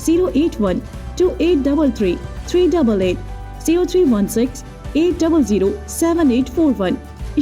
0812833 0316 8007841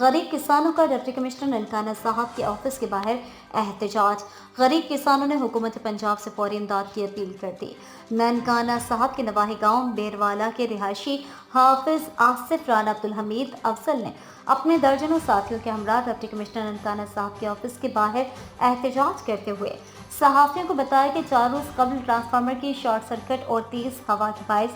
غریب کسانوں کا ڈپٹی کمشنر ننکانہ صاحب کے آفس کے باہر احتجاج۔ غریب کسانوں نے حکومت پنجاب سے فوری امداد کی اپیل کر دی۔ ننکانہ صاحب کے نواحی گاؤں بیروالا کے رہائشی حافظ آصف رانا عبدالحمید افضل نے اپنے درجنوں ساتھیوں کے ہمراہ ڈپٹی کمشنر ننکانہ صاحب کے آفس کے باہر احتجاج کرتے ہوئے صحافیوں کو بتایا کہ 4 روز قبل ٹرانسفارمر کی شارٹ سرکٹ اور تیز ہوا کے باعث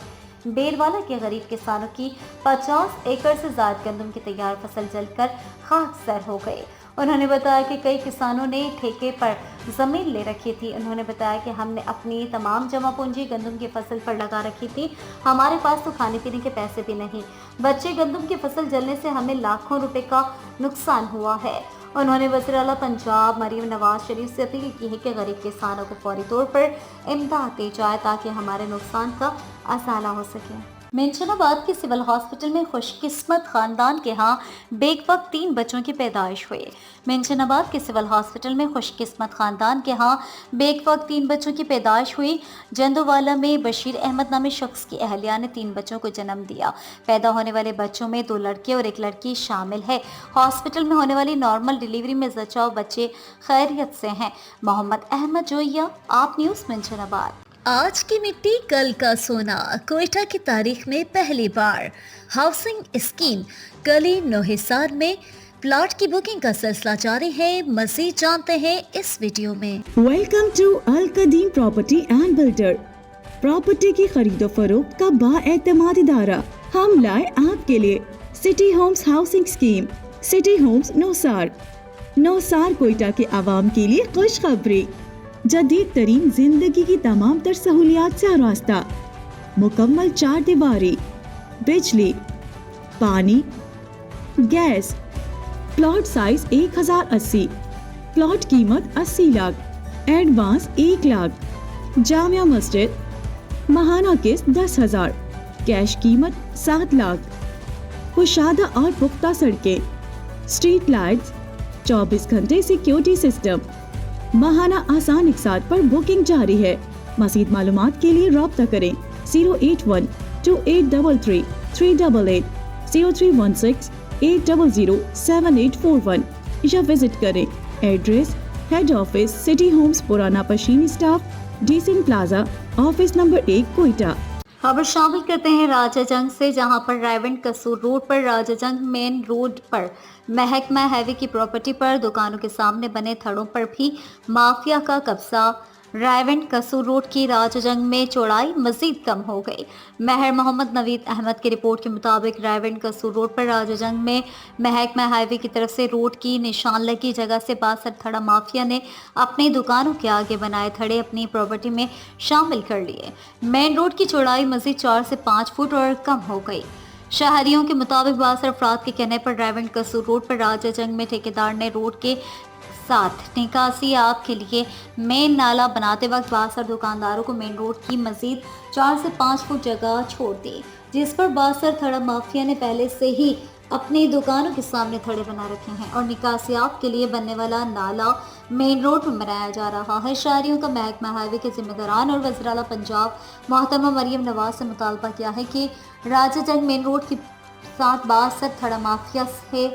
بیروالا کے غریب کسانوں کی 50 ایکڑ سے زائد گندم کی تیار فصل جل کر خاک سر ہو گئی۔ انہوں نے بتایا کہ کئی کسانوں نے ٹھیکے پر زمین لے رکھی تھی۔ انہوں نے بتایا کہ ہم نے اپنی تمام جمع پونجی گندم کی فصل پر لگا رکھی تھی، ہمارے پاس تو کھانے پینے کے پیسے بھی نہیں، بچے گندم کی فصل جلنے سے ہمیں لاکھوں روپے کا نقصان ہوا ہے۔ انہوں نے وزیر اعلیٰ پنجاب مریم نواز شریف سے اپیل کی ہے کہ غریب کسانوں کو فوری طور پر امداد دی جائے تاکہ ہمارے نقصان کا ازالہ ہو سکے۔ منشن آباد کے سول ہاسپٹل میں خوش قسمت خاندان کے ہاں بیک وقت 3 بچوں کی پیدائش ہوئی۔ منشن آباد کے سول ہاسپٹل میں خوش قسمت خاندان کے ہاں بیک وقت 3 بچوں کی پیدائش ہوئی۔ جندوالا میں بشیر احمد نامی شخص کی اہلیہ نے 3 بچوں کو جنم دیا۔ پیدا ہونے والے بچوں میں 2 لڑکے اور 1 لڑکی شامل ہے۔ ہاسپٹل میں ہونے والی نارمل ڈیلیوری میں زچہ بچے خیریت سے ہیں۔ محمد احمد جوئیہ، آپ نیوز، منشن آباد۔ آج کی مٹی کل کا سونا، کوئٹہ کی تاریخ میں پہلی بار ہاؤسنگ اسکیم گلی نو حصار میں پلاٹ کی بکنگ کا سلسلہ جاری ہے۔ مزید جانتے ہیں اس ویڈیو میں۔ Welcome to Al Qadeem property and builder. Property کی خرید و فروخت کا بااعتماد ادارہ۔ ہم لائے آپ کے لیے city homes housing scheme. City homes Nausar Quetta کے عوام کے لیے خوشخبری۔ جدید ترین زندگی کی تمام تر سہولیات سے آراستہ، مکمل 4 دیواری، بجلی، پانی، گیس۔ پلاٹ سائز 1080، پلاٹ قیمت 80 لاکھ، ایڈوانس 1 لاکھ، جامعہ مسجد، ماہانہ قسط 10,000، کیش قیمت 7 لاکھ، کشادہ اور پختہ سڑکیں، اسٹریٹ لائٹس، 24 گھنٹے سیکیورٹی سسٹم، ماہانہ آسان اقساط پر بکنگ جاری ہے۔ مزید معلومات کے لیے رابطہ کریں 0812833 388 0316 8007841 یا وزٹ کریں۔ Address: head office city homes پرانا Pishin stop, Dyson plaza, office number 1 Quetta. خبر شامل کرتے ہیں راجہ جنگ سے، جہاں پر رائیونڈ قصور روڈ پر راجہ جنگ مین روڈ پر محکمہ ہیوی کی پراپرٹی پر دکانوں کے سامنے بنے تھڑوں پر بھی مافیا کا قبضہ۔ رائیونڈ قصور روڈ کی راجہ جنگ میں چوڑائی مزید کم ہو گئی۔ مہر محمد نوید احمد کی رپورٹ کے مطابق رائیونڈ قصور روڈ پر راجہ جنگ میں محکمہ ہیوی کی طرف سے روڈ کی نشان لگی جگہ سے 62 تھڑا مافیا نے اپنی دکانوں کے آگے بنائے تھڑے اپنی پراپرٹی میں شامل کر لیے۔ مین روڈ کی چوڑائی مزید 4 سے 5 فٹ اور کم ہو گئی۔ شہریوں کے مطابق 62 افراد کے کہنے پر رائیونڈ قصور روڈ پر راجہ جنگ میں ٹھیکیدار نے روڈ کے ساتھ نکاسی آب کے لیے مین نالا بناتے وقت 62 دکانداروں کو مین روڈ کی مزید 4 سے 5 فٹ جگہ چھوڑ دی، جس پر 62 تھڑا مافیا نے پہلے سے ہی اپنی دکانوں کے سامنے تھڑے بنا رکھے ہیں اور نکاسی آب کے لیے بننے والا نالا مین روڈ میں بنایا جا رہا ہے۔ شہریوں کا محکمہ ہائی وے کے ذمہ داران اور وزیر اعلیٰ پنجاب محترمہ مریم نواز سے مطالبہ کیا ہے کہ راجہ جنگ مین روڈ کے ساتھ 62 تھڑا مافیا سے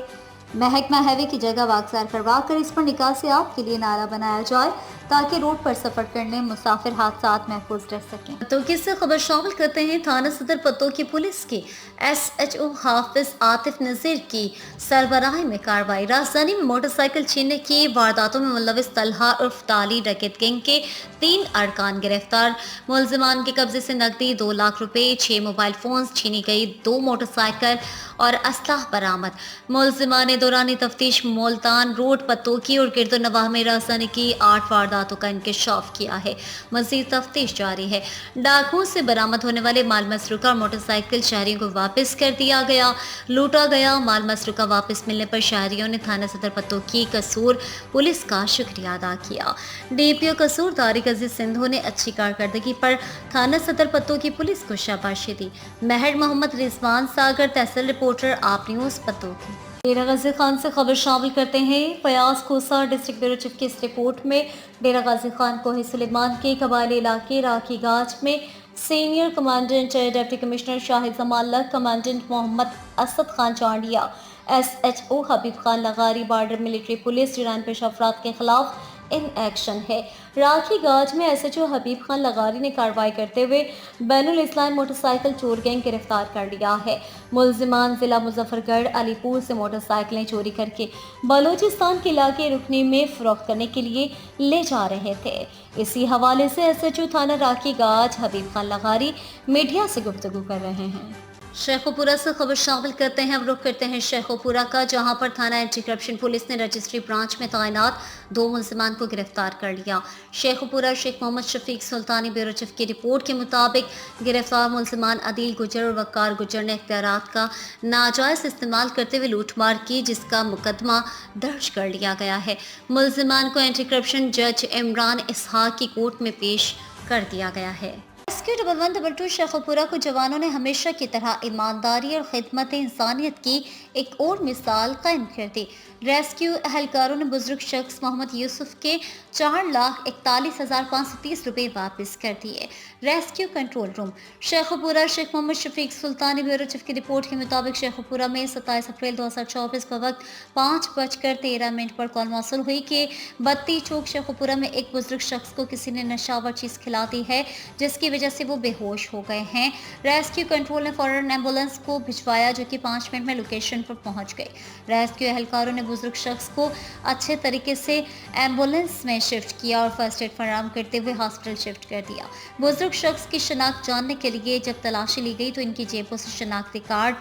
محکمہ ہیوی کی جگہ واگزار کروا کر اس پر نکاسی آب کے لیے نالا بنایا جائے تاکہ روڈ پر سفر کرنے مسافر حادثات محفوظ رہ سکیں۔ تو کس سے خبر شامل کرتے ہیں تھانہ صدر پتو کی پولیس کی SHO حافظ عاطف نذیر کی سربراہی میں کارروائی۔ راجدھانی میں موٹر سائیکل چھیننے کی وارداتوں میں ملوث طلحہ عرف تالی ڈکیت گینگ کے 3 ارکان گرفتار۔ ملزمان کے قبضے سے نقدی 2 لاکھ روپے، 6 موبائل فونز، چھینی گئی 2 موٹر سائیکل اور اسلحہ برآمد۔ ملزمان نے دوران تفتیش ملتان روڈ، پتوکی اور گرد و نواح میں راجدھانی کی 8 وارداتوں کا انکشاف کیا ہے۔ مزید تفتیش جاری ہے۔ ڈاکوؤں سے برآمد ہونے والے مال مسروقہ اور موٹر سائیکل شہریوں کو واپس کر دیا گیا۔ لوٹا گیا مال مسروقہ واپس ملنے پر شہریوں نے تھانہ صدر پتوکی قصور پولیس کا شکریہ ادا کیا۔ DPO قصور طارق عزیز سندھو نے اچھی کارکردگی پر تھانہ صدر پتوکی پولیس کو شاباشی دی۔ مہر محمد رضوان ساگر، تحصیل رپورٹر، آپ نیوز، پتوکی۔ ڈیرہ غازی خان سے خبر شامل کرتے ہیں۔ Fayyaz Khosa district bureau chief کی اس رپورٹ میں ڈیرہ غازی خان کوہی سلیمان کے قبائلی علاقے راکھی گاج میں سینئر کمانڈنٹ ڈپٹی کمشنر شاہد زمان اللہ، کمانڈنٹ محمد اسد خان چانڈیا، SHO حبیب خان لغاری بارڈر ملٹری پولیس جرائم پیشہ افراد کے خلاف ان ایکشن ہے۔ راکھی گاج میں SHO حبیب خان لغاری نے کارروائی کرتے ہوئے بین الاسلامی موٹر سائیکل چور گینگ گرفتار کر لیا ہے۔ ملزمان ضلع مظفر گڑھ علی پور سے موٹر سائیکلیں چوری کر کے بلوچستان کے علاقے رکنی میں فروخت کرنے کے لیے لے جا رہے تھے۔ اسی حوالے سے SHO تھانہ راکھی گاج حبیب خان لغاری میڈیا سے گفتگو کر رہے ہیں۔ شیخو پورہ سے خبر شامل کرتے ہیں، اب رخ کرتے ہیں شیخو پورہ کا، جہاں پر تھانہ اینٹی کرپشن پولیس نے رجسٹری برانچ میں تعینات 2 ملزمان کو گرفتار کر لیا۔ شیخو پورہ شیخ محمد شفیق سلطانی بیورو چیف کی رپورٹ کے مطابق گرفتار ملزمان عدیل گجر اور وقار گجر نے اختیارات کا ناجائز استعمال کرتے ہوئے لوٹ مار کی، جس کا مقدمہ درج کر لیا گیا ہے۔ ملزمان کو اینٹی کرپشن جج عمران اسحاق کی کورٹ میں پیش کر دیا گیا ہے۔ ریسکیو 1112 شیخو پورہ کو جوانوں نے ہمیشہ کی طرح ایمانداری اور خدمت انسانیت کی ایک اور مثال قائم کر دی۔ ریسکیو اہلکاروں نے بزرگ شخص محمد یوسف کے 4,41,530 روپے واپس کر دیے۔ ریسکیو کنٹرول روم شیخو پورہ شیخ محمد شفیق سلطانی بیورو چیف کی رپورٹ کے مطابق شیخو پورہ میں 27 اپریل 2024 بوقت 5:13 پر کال موصول ہوئی کہ بتی چوک شیخو پورہ میں ایک بزرگ شخص کو کسی نے نشاور چیز کھلا دی ہے، جس کی وجہ سے وہ بے ہوش ہو گئے ہیں۔ ریسکیو کنٹرول نے فوراً ایمبولینس کو بھجوایا، جو کہ 5 منٹ میں لوکیشن پر پہنچ گئی۔ ریسکیو اہلکاروں نے بزرگ شخص کو اچھے طریقے سے ایمبولینس میں شفٹ کیا اور فرسٹ ایڈ فراہم کرتے ہوئے ہاسپٹل شفٹ کر دیا۔ بزرگ شخص کی شناخت جاننے کے لیے جب تلاشی لی گئی تو ان کی جیبوں سے شناختی کارڈ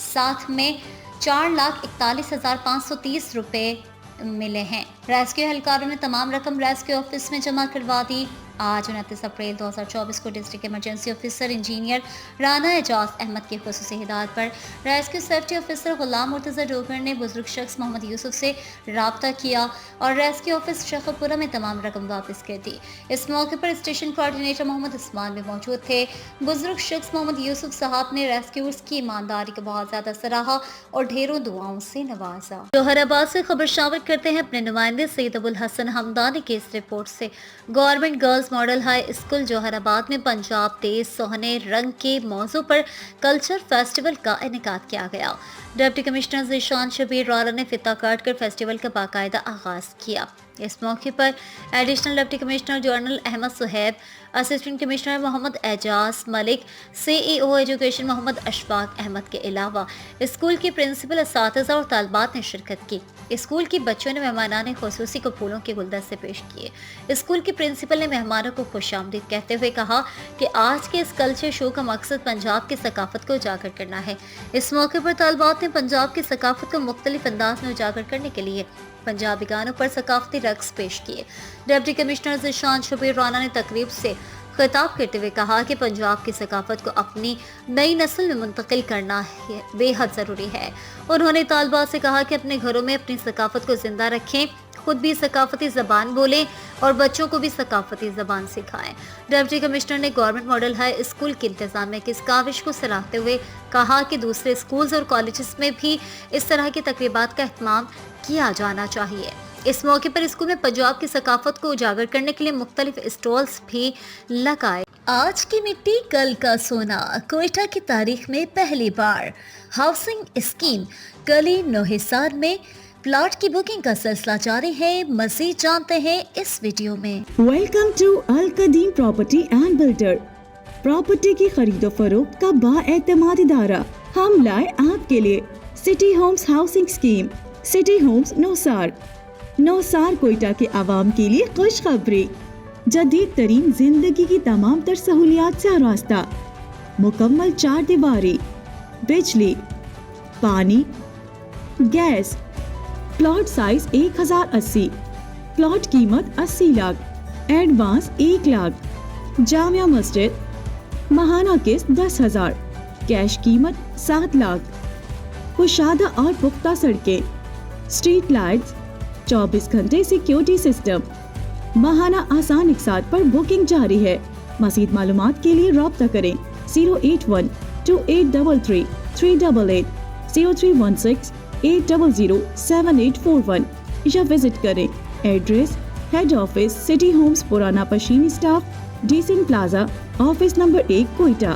ساتھ میں 4,41,530 روپے ملے ہیں۔ ریسکیو اہلکاروں نے تمام رقم ریسکیو آفس میں جمع کروا دی۔ آج 29 اپریل 2024 کو district emergency officer engineer Rana Ijaz Ahmed کی خصوصی ہدایت پر rescue safety officer Ghulam Murtaza Dogar نے بزرگ شخص محمد یوسف سے رابطہ کیا اور ریسکیو آفس شیخو پورہ میں تمام رقم واپس کر دی۔ اس موقع پر اسٹیشن کوآرڈینیٹر محمد عثمان بھی موجود تھے۔ بزرگ شخص محمد یوسف صاحب نے ریسکیورز کی ایمانداری کو بہت زیادہ سراہا اور ڈھیروں دعاؤں سے نوازا۔ جوہر آباد سے خبر شامل کرتے ہیں اپنے نمائندے سید ابوالحسن حمدانی کی اس رپورٹ سے۔ Government girls model high school Jauharabad میں پنجاب تیز سوہنے رنگ کے موضوع پر کلچر فیسٹیول کا انعقاد کیا گیا۔ ڈپٹی کمشنر ذیشان شبیر رانا نے فطہ کاٹ کر فیسٹیول کا باقاعدہ آغاز کیا۔ اس موقع پر additional deputy commissioner general Ahmed Sohaib, assistant commissioner Muhammad Ijaz Malik, CEO education Muhammad Ashfaq Ahmed کے علاوہ اسکول کے پرنسپل، اساتذہ اور طالبات نے شرکت کی۔ اسکول کی بچوں نے مہمانان خصوصی کو پھولوں کے گلدستے پیش کیے۔ اسکول کے پرنسپل نے مہمانوں کو خوش آمدید کہتے ہوئے کہا کہ آج کے اس کلچر شو کا مقصد پنجاب کی ثقافت کو اجاگر کرنا ہے۔ اس موقع پر طالبات نے پنجاب کی ثقافت کو مختلف انداز میں اجاگر کرنے کے لیے پنجابی گانوں پر ثقافتی رقص پیش کیے۔ ڈپٹی کمشنر ذیشان شبیر رانا نے تقریب سے خطاب کرتے ہوئے کہا کہ پنجاب کی ثقافت کو اپنی نئی نسل میں منتقل کرنا بے حد ضروری ہے۔ انہوں نے طالبات سے کہا کہ اپنے گھروں میں اپنی ثقافت کو زندہ رکھیں، خود بھی ثقافتی زبان بولیں اور بچوں کو بھی ثقافتی زبان سکھائیں۔ ڈپٹی کمشنر نے گورنمنٹ ماڈل ہائی اسکول کی انتظامیہ کی اس کاوش کو سراہتے ہوئے کہا کہ دوسرے اسکولز اور کالجز میں بھی اس طرح کی تقریبات کا اہتمام کیا جانا چاہیے۔ اس موقع پر اسکول میں پنجاب کی ثقافت کو اجاگر کرنے کے لیے مختلف اسٹالز بھی لگائے۔ آج کی مٹی کل کا سونا، کوئٹہ کی تاریخ میں پہلی بار ہاؤسنگ اسکیم گلی نو حصار میں پلاٹ کی بکنگ کا سلسلہ جاری ہے۔ مزید جانتے ہیں اس ویڈیو میں۔ Welcome to Al Qadeem property and builder. Property کی خرید و فروخت کا بااعتماد ادارہ، ہم لائے آپ کے لیے city homes housing scheme. City homes Nausar Quetta کے عوام کے لیے خوشخبری، جدید ترین زندگی کی تمام تر سہولیات سے آراستہ، مکمل 4 دیواری، بجلی، پانی، گیس، پلاٹ سائز 1080، پلاٹ قیمت 80 لاکھ، ایڈوانس 1 لاکھ، جامعہ مسجد، ماہانہ قسط 10,000، کیش قیمت 7 لاکھ، کشادہ اور پختہ سڑکیں، اسٹریٹ لائٹس، 24 گھنٹے سیکیورٹی سسٹم، ماہانہ آسان اقساط پر بکنگ جاری ہے۔ مزید معلومات کے لیے رابطہ کریں 081-2833-388، 0316-800-7841 یا وزٹ کریں۔ Address: head office city homes پرانا Pishin stop, Dyson plaza, office number 1 Quetta.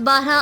12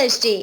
HD।